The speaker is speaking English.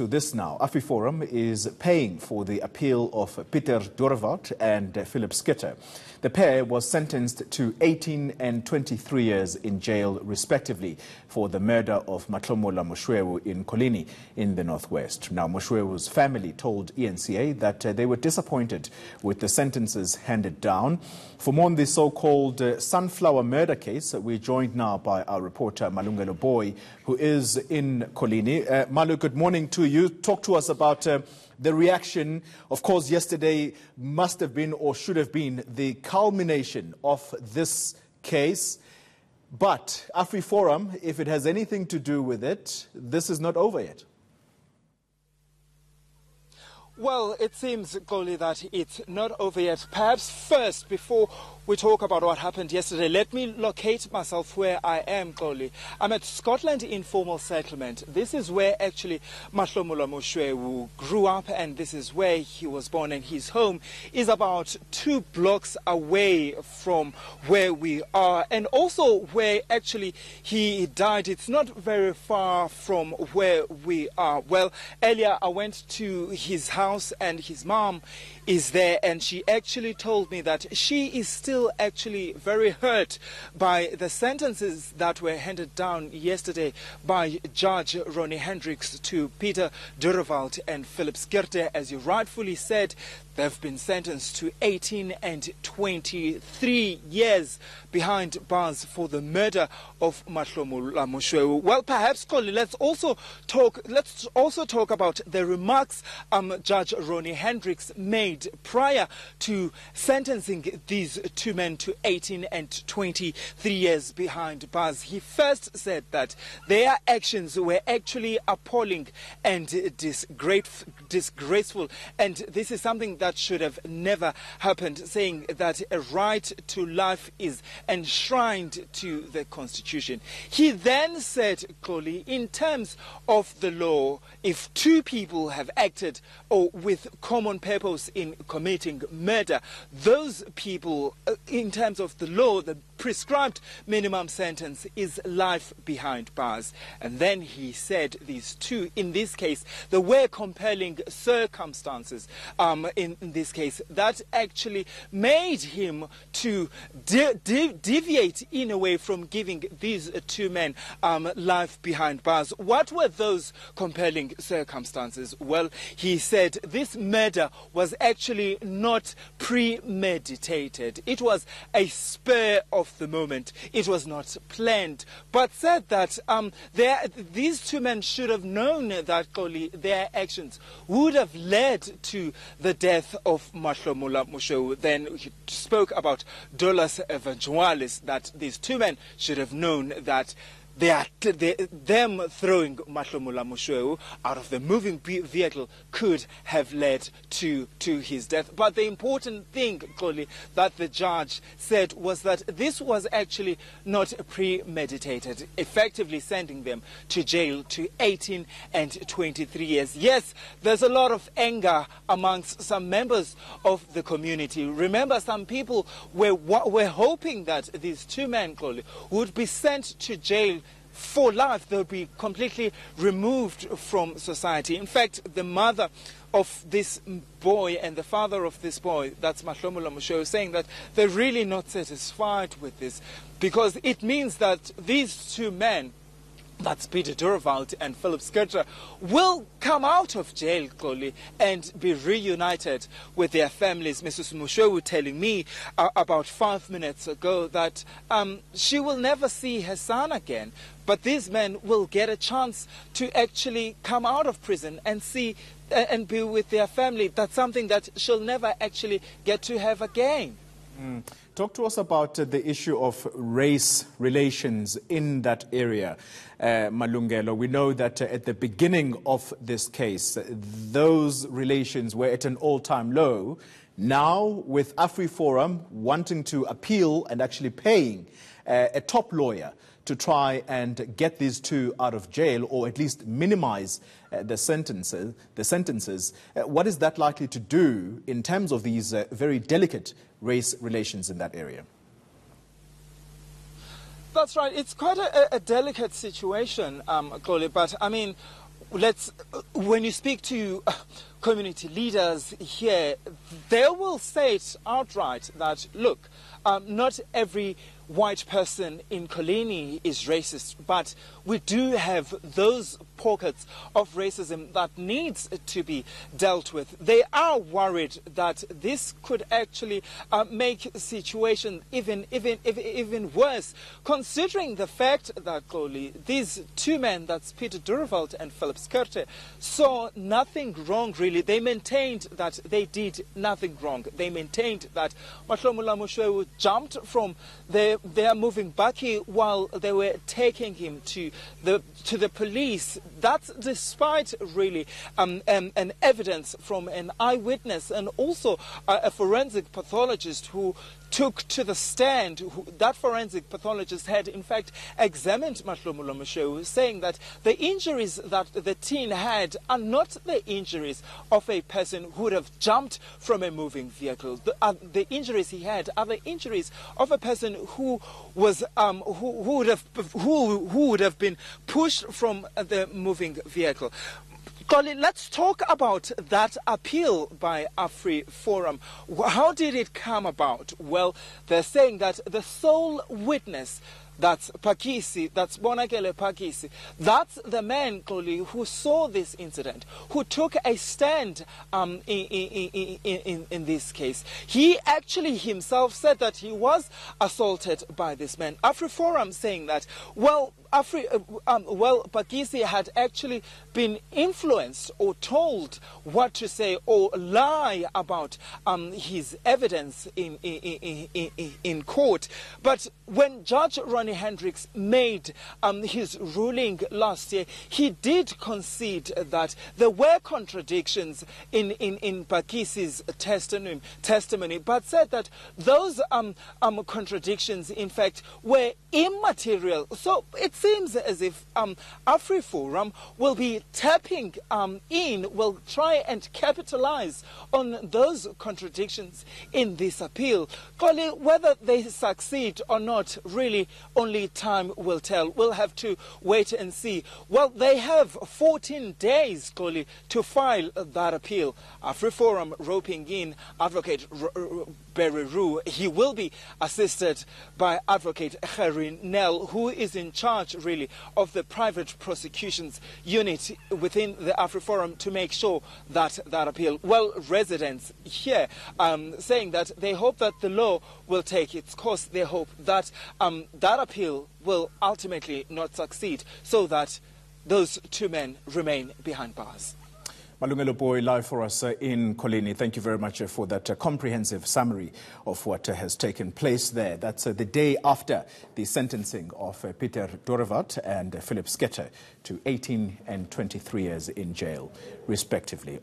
to this now. Afriforum is paying for the appeal of Pieter Doorewaard and Phillip Schutte. The pair was sentenced to 18 and 23 years in jail, respectively, for the murder of Mahlomola Moshoeu in Kolini in the northwest. Now, Moshoeu's family told ENCA that they were disappointed with the sentences handed down. For more on the so-called sunflower murder case, we're joined now by our reporter Malungelo Boy, who is in Kolini. Malu, good morning to you. Talk to us about the reaction. Of course, yesterday must have been or should have been the culmination of this case. But Afriforum, if it has anything to do with it, this is not over yet. Well, it seems, Goli, that it's not over yet. Perhaps first, before we talk about what happened yesterday, let me locate myself where I am, Goli. I'm at Scotland Informal Settlement. This is where actually Mahlomola Moshoeu grew up, and this is where he was born, and his home is about 2 blocks away from where we are, and also where actually he died. It's not very far from where we are. Well, earlier I went to his house, and his mom is there, and she actually told me that she is still actually very hurt by the sentences that were handed down yesterday by Judge Ronnie Hendricks to Pieter Doorewaard and Phillip Schutte. As you rightfully said, they've been sentenced to 18 and 23 years behind bars for the murder of Mahlomola Moshoeu. Well, perhaps, Colin, let's also talk about the remarks Judge Ronnie Hendricks made prior to sentencing these 2 men to 18 and 23 years behind bars. He first said that their actions were actually appalling and disgraceful, and this is something that should have never happened, saying that a right to life is enshrined to the Constitution. He then said, Koli, in terms of the law, if 2 people have acted or with common purpose in committing murder, those people, in terms of the law, the prescribed minimum sentence is life behind bars. And then he said these 2, in this case, there were compelling circumstances in this case that actually made him to deviate in a way from giving these 2 men life behind bars. What were those compelling circumstances? Well, he said this murder was actually not premeditated. It was a spur of the moment. It was not planned, but said that these 2 men should have known that their actions would have led to the death of Mahlomola Moshoeu. Then he spoke about dolus eventualis, that these 2 men should have known that them throwing Mahlomola Moshoeu out of the moving vehicle could have led to his death. But the important thing, Koli, that the judge said was that this was actually not premeditated, effectively sending them to jail to 18 and 23 years. Yes, there's a lot of anger amongst some members of the community. Remember, some people were hoping that these 2 men, Koli, would be sent to jail for life. They'll be completely removed from society. In fact, the mother of this boy and the father of this boy, that's Mahlomola Moshoeu, saying that they're really not satisfied with this, because it means that these 2 men, that's Pieter Doorewaard and Phillip Schutte, will come out of jail, Koli, and be reunited with their families. Mrs. Moshoeu telling me about 5 minutes ago that she will never see her son again. But these men will get a chance to actually come out of prison and see and be with their family. That's something that she'll never actually get to have again. Talk to us about the issue of race relations in that area, Malungelo. We know that at the beginning of this case, those relations were at an all-time low. Now, with Afriforum wanting to appeal and actually paying a top lawyer to try and get these 2 out of jail, or at least minimize the sentences, what is that likely to do in terms of these very delicate race relations in that area? That's right. It's quite a delicate situation, Koli, but I mean, when you speak to community leaders here, they will say it outright that, look, not every white person in Colini is racist, but we do have those pockets of racism that needs to be dealt with. They are worried that this could actually make the situation even worse, considering the fact that these two men, that's Pieter Doorewaard and Phillip Schutte, saw nothing wrong really. They maintained that they did nothing wrong. They maintained that Mahlomula Moshwewu jumped from their moving bakkie while they were taking him to the police. That's despite really an evidence from an eyewitness and also a forensic pathologist who took to the stand. That forensic pathologist had in fact examined Mahlomula Moshwewu, saying that the injuries that the teen had are not the injuries of a person who would have jumped from a moving vehicle. The injuries he had are the injuries of a person who was who would have been pushed from the moving vehicle. Let's talk about that appeal by Afriforum. How did it come about? Well, they're saying that the sole witness, that's Pakisi, that's Bonakele Pakisi, that's the man, who saw this incident, who took a stand in this case. He actually himself said that he was assaulted by this man. Afriforum saying that, well, Pakisi had actually been influenced or told what to say or lie about his evidence in court. But when Judge Ronnie Hendricks made his ruling last year, he did concede that there were contradictions in Pakisi's testimony, but said that those contradictions, in fact, were immaterial. So it seems as if Afriforum will be tapping will try and capitalize on those contradictions in this appeal. Whether they succeed or not, really only time will tell. We'll have to wait and see. Well, they have 14 days, to file that appeal. Afriforum roping in Advocate Bereru. He will be assisted by Advocate Harry Nell, who is in charge really of the private prosecutions unit within the Afriforum to make sure that that appeal, well, residents here saying that they hope that the law will take its course. They hope that that appeal will ultimately not succeed, so that those two men remain behind bars. Malungelo Boy, live for us in Colini. Thank you very much for that comprehensive summary of what has taken place there. That's the day after the sentencing of Pieter Doorewaard and Phillip Schutte to 18 and 23 years in jail, respectively.